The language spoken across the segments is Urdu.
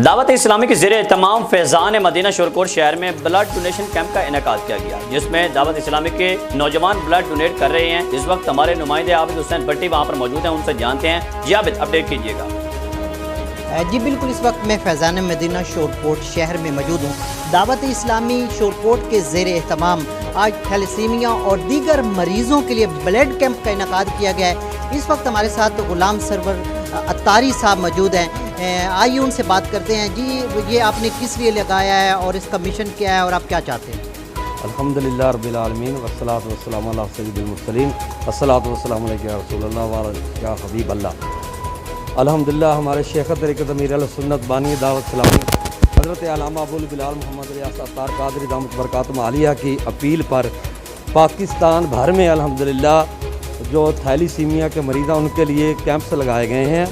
دعوت اسلامی کے زیر اہتمام فیضان مدینہ شورکوٹ شہر میں بلڈ ڈونیشن کیمپ کا انعقاد کیا گیا، جس میں دعوت اسلامی کے نوجوان بلڈ ڈونیٹ کر رہے ہیں۔ اس وقت ہمارے نمائندے عابد حسین بٹی وہاں پر موجود ہیں، ان سے جانتے ہیں۔ جی عابد، اپڈیٹ کیجیے گا۔ جی بالکل، اس وقت میں فیضان مدینہ شورکوٹ شہر میں موجود ہوں۔ دعوت اسلامی شورکوٹ کے زیر اہتمام آج تھیلیسیمیا اور دیگر مریضوں کے لیے بلڈ کیمپ کا انعقاد کیا گیا ہے۔ اس وقت ہمارے ساتھ غلام سرور اتاری صاحب موجود ہیں۔ آئیے ان سے بات کرتے ہیں۔ جی، یہ آپ نے کس لیے لگایا ہے اور اس کا مشن کیا ہے اور آپ کیا چاہتے ہیں؟ الحمدللہ رب العالمین والصلاة والسلام علی سید المرسلین الصلاة والسلام علیکم یا رسول اللہ وعلیکم یا حبیب اللہ۔ الحمدللہ ہمارے شیخ طریقت امیر اہل سنت بانی دعوت اسلامی حضرت علامہ ابو البلال محمد ریاض اتار قادری دامت برکاتہم عالیہ کی اپیل پر پاکستان بھر میں الحمدللہ جو تھیلیسیمیا کے مریض ہیں ان کے لیے کیمپس لگائے گئے ہیں۔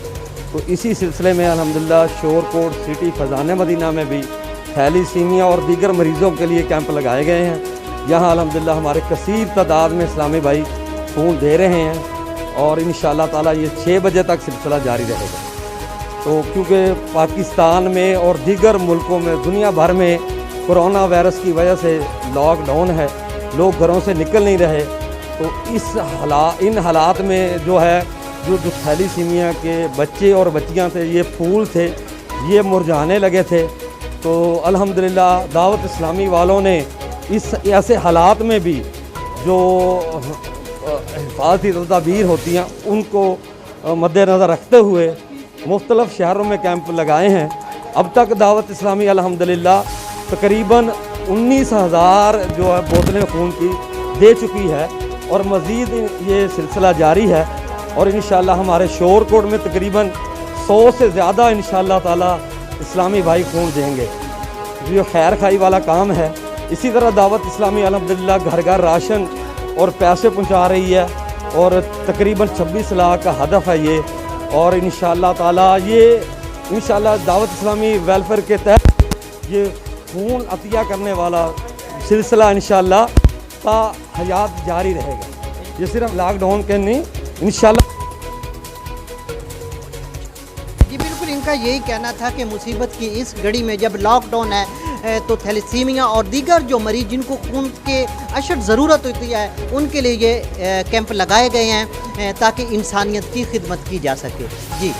تو اسی سلسلے میں الحمدللہ شورکوٹ سٹی فیضان مدینہ میں بھی تھیلیسیمیا اور دیگر مریضوں کے لیے کیمپ لگائے گئے ہیں۔ یہاں الحمدللہ ہمارے کثیر تعداد میں اسلامی بھائی خون دے رہے ہیں اور انشاءاللہ تعالی یہ 6 بجے تک سلسلہ جاری رہے گا۔ تو کیونکہ پاکستان میں اور دیگر ملکوں میں دنیا بھر میں کرونا وائرس کی وجہ سے لاک ڈاؤن ہے، لوگ گھروں سے نکل نہیں رہے، تو ان حالات میں جو ہے جو تھیلیسیمیا کے بچے اور بچیاں تھے، یہ پھول تھے، یہ مرجھانے لگے تھے۔ تو الحمدللہ دعوت اسلامی والوں نے اس ایسے حالات میں بھی جو حفاظتی تدابیر ہوتی ہیں ان کو مد نظر رکھتے ہوئے مختلف شہروں میں کیمپ لگائے ہیں۔ اب تک دعوت اسلامی الحمدللہ تقریباً 19,000 جو ہے بوتلیں خون کی دے چکی ہے اور مزید یہ سلسلہ جاری ہے، اور انشاءاللہ ہمارے شورکوٹ میں تقریباً 100 سے زیادہ انشاءاللہ تعالی اسلامی بھائی خون دیں گے۔ یہ خیر خائی والا کام ہے۔ اسی طرح دعوت اسلامی الحمدللہ گھر گھر راشن اور پیسے پہنچا رہی ہے، اور تقریباً 26 لاکھ کا ہدف ہے یہ، اور انشاءاللہ تعالی یہ انشاءاللہ دعوت اسلامی ویلفیئر کے تحت یہ خون عطیہ کرنے والا سلسلہ انشاءاللہ تا حیات جاری رہے گا۔ یہ صرف لاک ڈاؤن کے نہیں، انشاءاللہ۔ جی بالکل، ان کا یہی کہنا تھا کہ مصیبت کی اس گھڑی میں جب لاک ڈاؤن ہے تو تھیلیسیمیا اور دیگر جو مریض جن کو خون کے اشد ضرورت ہوتی ہے ان کے لیے یہ کیمپ لگائے گئے ہیں تاکہ انسانیت کی خدمت کی جا سکے۔ جی